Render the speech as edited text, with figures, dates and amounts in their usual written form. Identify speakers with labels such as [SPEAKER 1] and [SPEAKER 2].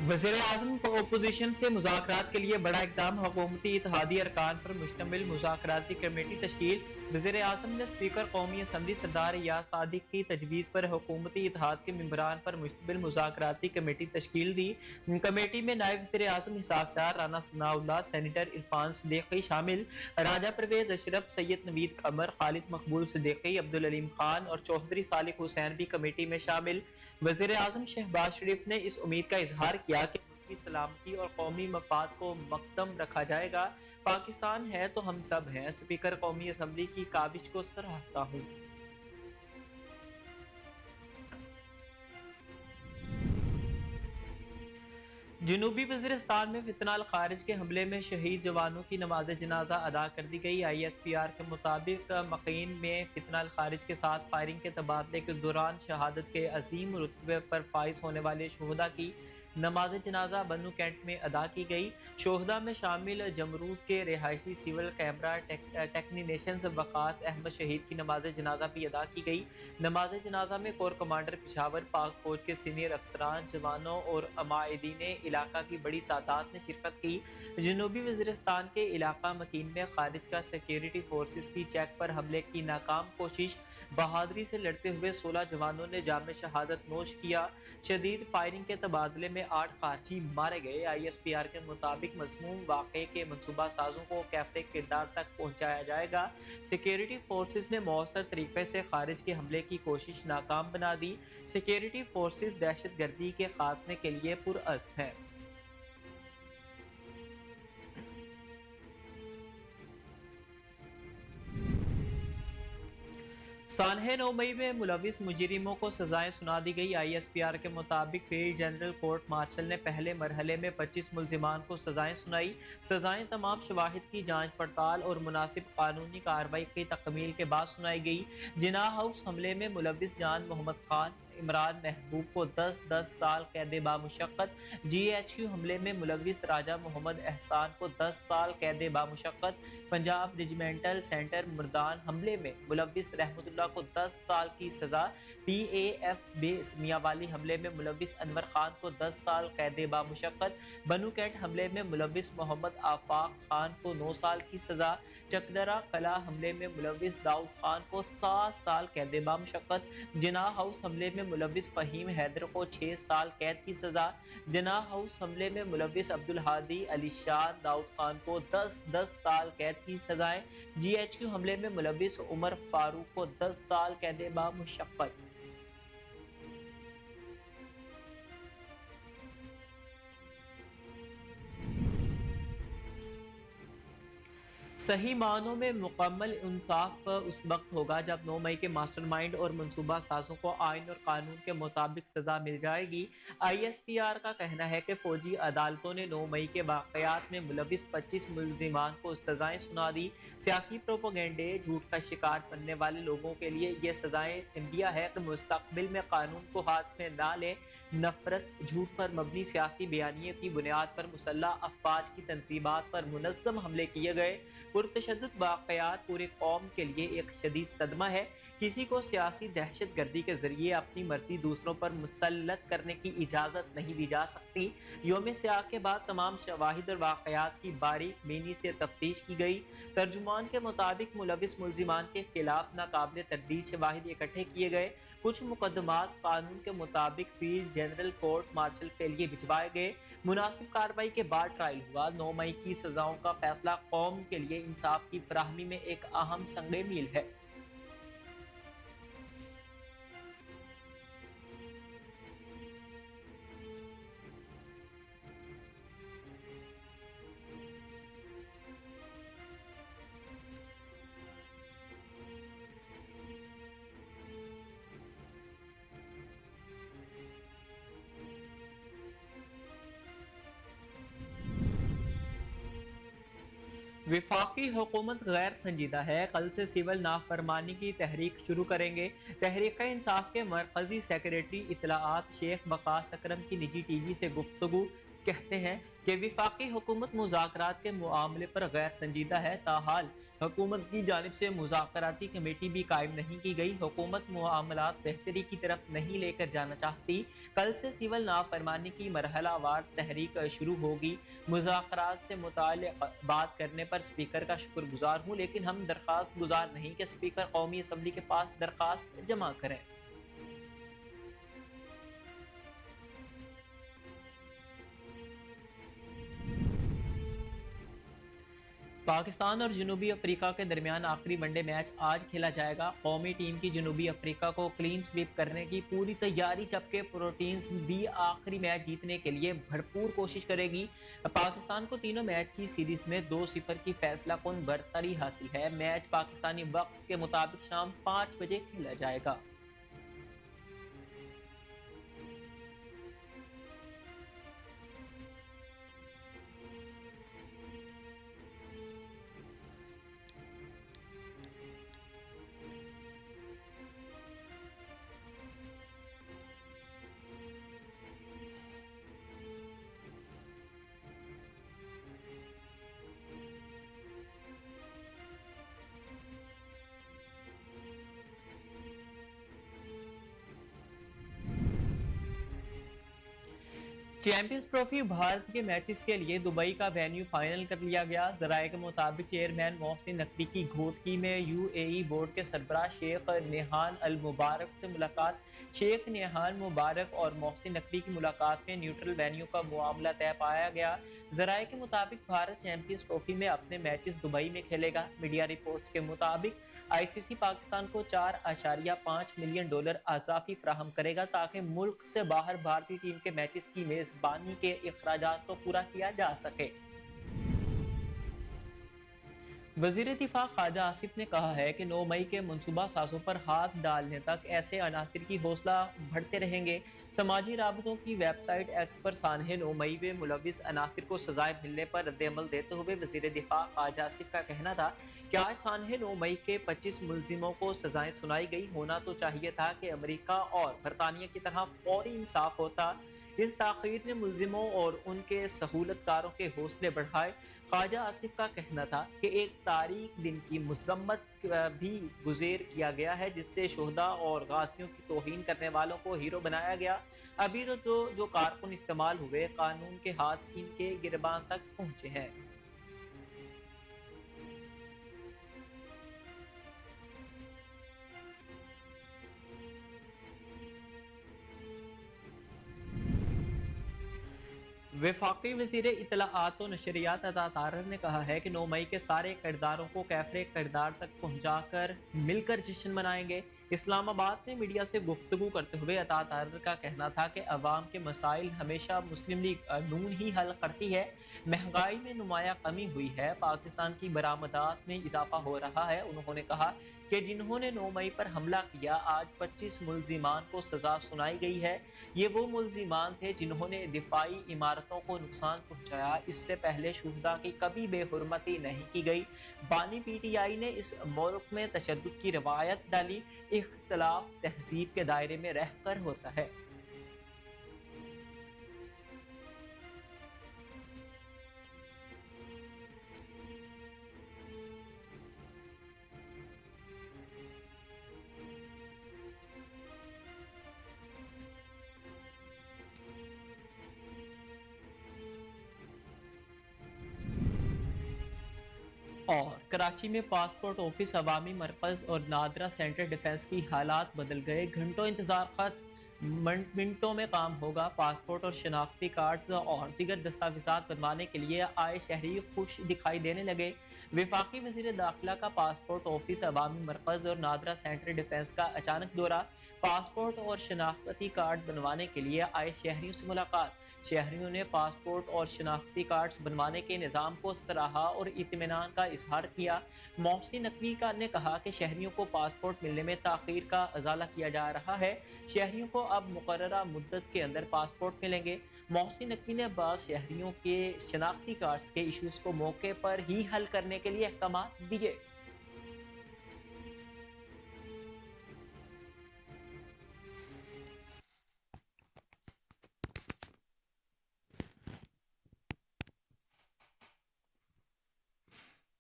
[SPEAKER 1] वज़ीर आज़म को अपोजिशन से मुज़ाकरात के लिए बड़ा इक़दाम, हुकूमती इत्तेहादी अरकान पर मुश्तमिल मुज़ाकराती कमेटी तश्कील। वज़ीर आज़म ने स्पीकर कौमी असम्बली सरदार याद सादिक की तजवीज़ पर हुकूमती इत्तेहाद के मेंबरान पर मुश्तमिल मुज़ाकराती कमेटी तश्कील दी। कमेटी में नायब वज़ीर आज़म हिसाबदार राना सनाउल्लाह, सेनेटर इरफान सिद्दीकी शामिल। राजा परवेज अशरफ, सैयद नवीद कमर, खालिद मकबूल सिद्दीकी, अब्दुल अलीम खान और चौधरी सालिक हुसैन भी कमेटी में शामिल। वज़ीर आज़म शहबाज शरीफ ने इस उम्मीद का इजहार किया कि मुल्क की सलामती और कौमी मफाद को मकदम रखा जाएगा। पाकिस्तान है तो हम सब हैं। स्पीकर कौमी असम्बली की काविश को सराहता हूँ। जनूबी वज़ीरिस्तान में फितनाल खारिज के हमले में शहीद जवानों की नमाज जनाजा अदा कर दी गई। ISPR के मुताबिक मकीन में फितनाल खारिज के साथ फायरिंग के तबादले के दौरान शहादत के अजीम रुतबे पर फाइज होने वाले शोहदा की नमाज जनाजा बन्नू कैंट में अदा की गई। शोहदा में शामिल जमरूद के रिहायशी civil camera technician Waqas Ahmad शहीद की नमाज जनाजा भी अदा की गई। नमाज जनाजा में कोर कमांडर पिशावर, पाक फौज के सीनियर अफसरान, जवानों और अमायदीन इलाका की बड़ी तादाद ने शिरकत की। जनूबी वज़ीरिस्तान के इलाका मकीन में खारिज का सिक्योरिटी फोर्सेस की चेक पर हमले की नाकाम कोशिश। बहादुरी से लड़ते हुए 16 जवानों ने जाम शहादत नोश किया। शदीद फायरिंग के तबादले में 8 खारजी मारे गए। ISPR के मुताबिक मज़मूम वाक़े के मनसूबा साजों को कैफ़े किरदार तक पहुँचाया जाएगा। सिक्योरिटी फोर्सेस ने मौसर तरीके से खारिज के हमले की कोशिश नाकाम बना दी। सिक्योरिटी फोर्सेस दहशत गर्दी के खात्मे के लिए पुरअज़्म हैं। सानहे 9 मई में मुलविस मुजरिमों को सजाएं सुना दी गई। ISPR के मुताबिक फील्ड जनरल कोर्ट मार्शल ने पहले मरहले में 25 मुल्जिमान को सजाएं सुनाई। सजाएं तमाम शवाहिद की जांच पड़ताल और मुनासिब कानूनी कार्रवाई की तकमील के बाद सुनाई गई। जिनाह हाउस हमले में मुलविस जान मोहम्मद खान इमरान महबूब को 10-10 साल कैद बामुशक्कत। GHQ हमले में मुलविस राजा मोहम्मद एहसान को 10 साल कैद बामुशक्कत। पंजाब रेजिमेंटल सेंटर मुर्दान हमले में मुलविस रहमतुल्लाह को 10 साल की सजा। PAF बेस मियांवाली हमले में मुलविस अनवर खान को 10 साल कैद बामुशक्कत। बन्नू कैंट हमले में मुलविस मोहम्मद आफाक खान को 9 साल की सजा। चकदरा कला हमले में मुलविस दाऊद खान को 7 साल कैद बामुशक्कत। जिनाह हाउस हमले में मुलविस फहीम हैदर को 6 साल कैद की सजा। जिनाह हाउस हमले में मुलविस अब्दुल हादी अली शाह दाऊद खान को 10-10 साल कैद की सजाएं। GHQ हमले में मुलविस उमर फारूक को 10 साल कैद बामुशक्कत। सही मानों में मुकम्मल इंसाफ उस वक्त होगा जब 9 मई के मास्टरमाइंड और मंसूबा साजों को आइन और कानून के मुताबिक सजा मिल जाएगी। ISPR का कहना है कि फौजी अदालतों ने 9 मई के वाकयात में मुलविस 25 मुल्जिमान को सजाएं सुना दी। सियासी प्रोपेगेंडे, झूठ का शिकार बनने वाले लोगों के लिए ये सजाएं तंबिया है कि मुस्तकबिल में कानून को हाथ में ना लें। नफरत, झूठ पर मबनी सियासी बयानियों की बुनियाद पर मुसल्लह अफवाज की तंजीमात पर मुनज़्ज़म हमले किए गए पुरतशद्दुद वाक़यात पूरे कौम के लिए एक शदीद सदमा है। किसी को सियासी दहशत गर्दी के जरिए अपनी मर्जी दूसरों पर मुसल्लत करने की इजाज़त नहीं दी जा सकती। यौम सियाह के बाद तमाम शवाहिद और वाक़यात की बारीक बीनी से तफ्तीश की गई। तर्जुमान के मुताबिक मुलविस मुल्जिमान के खिलाफ नाकाबिल तरदीद शवाहिद इकट्ठे किए गए। कुछ मुकदमात कानून के मुताबिक फील्ड जनरल कोर्ट मार्शल के लिए भिजवाए गए। मुनासिब कार्रवाई के बाद ट्रायल हुआ। 9 मई की सजाओं का फैसला कौम के लिए इंसाफ की फराहमी में एक अहम संग मील है। वफाकी हुकूमत गैर संजीदा है, कल से सिविल नाफरमानी की तहरीक शुरू करेंगे। तहरीक इंसाफ के मरकजी सेक्रेटरी इतलाआत शेख वकास अकरम की निजी TV से गुफ्तगू कहते हैं कि वफाकी हुकूमत मुज़ाकरात के मामले पर गैर संजीदा है। ताहाल हुकूमत की जानिब से मुज़ाकराती कमेटी भी कायम नहीं की गई। हुकूमत मामलात बेहतरी की तरफ नहीं लेकर जाना चाहती। कल से सिविल नाफरमानी की मरहलावार तहरीक शुरू होगी। मुज़ाकरात से मुताल्लिक़ बात करने पर स्पीकर का शुक्रगुजार हूँ, लेकिन हम दरख्वास्त गुजार नहीं कि स्पीकर कौमी असम्बली के पास दरख्वास्त जमा करें। पाकिस्तान और जनूबी अफ्रीका के दरमियान आखिरी वनडे मैच आज खेला जाएगा। कौमी टीम की जनूबी अफ्रीका को क्लीन स्वीप करने की पूरी तैयारी, जबकि प्रोटीन्स भी आखिरी मैच जीतने के लिए भरपूर कोशिश करेगी। पाकिस्तान को तीनों मैच की सीरीज में 2-0 की फैसला कुन बरतरी हासिल है। मैच पाकिस्तानी वक्त के मुताबिक शाम 5 बजे खेला जाएगा। चैंपियंस ट्रॉफी भारत के मैचेस के लिए दुबई का वेन्यू फाइनल कर लिया गया। जराये के मुताबिक चेयरमैन मोहसिन नकवी की गोदकी में यूएई बोर्ड के सरबराह शेख नेहान अल मुबारक से मुलाकात। शेख नेहान मुबारक और मोहसिन नकवी की मुलाकात में न्यूट्रल वेन्यू का मामला तय पाया गया। जराये के मुताबिक भारत चैंपियंस ट्रॉफी में अपने मैचेस दुबई में खेलेगा। मीडिया रिपोर्ट्स के मुताबिक आईसीसी पाकिस्तान को $4.5 मिलियन अज़ाफ़ी फराहम करेगा, ताकि मुल्क से बाहर भारतीय टीम के मैचेस की मेज़बानी के अखराजात को पूरा किया जा सके। वज़ीर दिफा ख्वाजा आसिफ ने कहा है कि 9 मई के मनसूबा साजों पर हाथ डालने तक ऐसे अनासिर की हौसला बढ़ते रहेंगे। समाजी राबतों की वेबसाइट एक्स पर सानहे 9 मई में मुलविस अनासिर को सजाएं मिलने पर रद्दअमल देते हुए वज़ीर दिफा ख्वाजा आसिफ का कहना था कि आज सानहे 9 मई के 25 मुलजिमों को सजाएं सुनाई गई। होना तो चाहिए था कि अमेरिका और बरतानिया की तरह फौरी इंसाफ होता। इस ताख़ीर ने मुलजिमों और उनके सहूलतकारों के हौसले बढ़ाए। ख्वाजा आसिफ का कहना था कि एक तारीख दिन की मजम्मत भी गुज़ेर किया गया है, जिससे शोहदा और गाजियों की तौहीन करने वालों को हीरो बनाया गया। अभी तो जो कारकुन इस्तेमाल हुए कानून के हाथ इनके गिरबान तक पहुंचे हैं। वफाकी वज़ीर इत्तलाआत व नशरियात अता तारर ने कहा है कि 9 मई के सारे किरदारों को कैफरे किरदार तक पहुंचाकर मिलकर जश्न मनाएंगे। इस्लामाबाद में मीडिया से गुफ्तगू करते हुए अता तारर का कहना था कि अवाम के मसाइल हमेशा मुस्लिम लीग नून ही हल करती है। महंगाई में नुमाया कमी हुई है, पाकिस्तान की बरामदात में इजाफा हो रहा है। उन्होंने कहा कि जिन्होंने 9 मई पर हमला किया, आज 25 मुलजिमान को सजा सुनाई गई है। ये वो मुलजिमान थे जिन्होंने दिफाई इमारतों को नुकसान पहुंचाया। इससे पहले शुहदा की कभी बेहुरमती नहीं की गई। बानी पीटीआई ने इस मुल्क में तशद्दुद की रवायत डाली। इख्तलाफ तहजीब के दायरे में रहकर होता है। और कराची में पासपोर्ट ऑफिस, अवामी मरकज़ और नादरा सेंटर डिफेंस की हालात बदल गए। घंटों इंतजार खत्म, मिनटों में काम होगा। पासपोर्ट और शनाख्ती कार्ड्स और दीगर दस्तावेजात बनवाने के लिए आए शहरी खुश दिखाई देने लगे। वफाकी वज़ीर दाखिला का पासपोर्ट ऑफिस, अवामी मरकज़ और नादरा सेंटर डिफेंस का अचानक दौरा। पासपोर्ट और शनाख्ती कार्ड बनवाने के लिए आए शहरियों से मुलाकात। शहरियों ने पासपोर्ट और शनाख्ती कार्ड्स बनवाने के निज़ाम को सराहा और इत्मीनान का इजहार किया। मोहसिन नकवी का ने कहा कि शहरियों को पासपोर्ट मिलने में ताख़ीर का अजाला किया जा रहा है। शहरियों को अब मुकर्ररा मुद्दत के अंदर पासपोर्ट मिलेंगे। मोहसिन नकवी ने बाज़ शहरियों के शनाख्ती कार्ड्स के इशूज़ को मौके पर ही हल करने के लिए अहकाम दिए।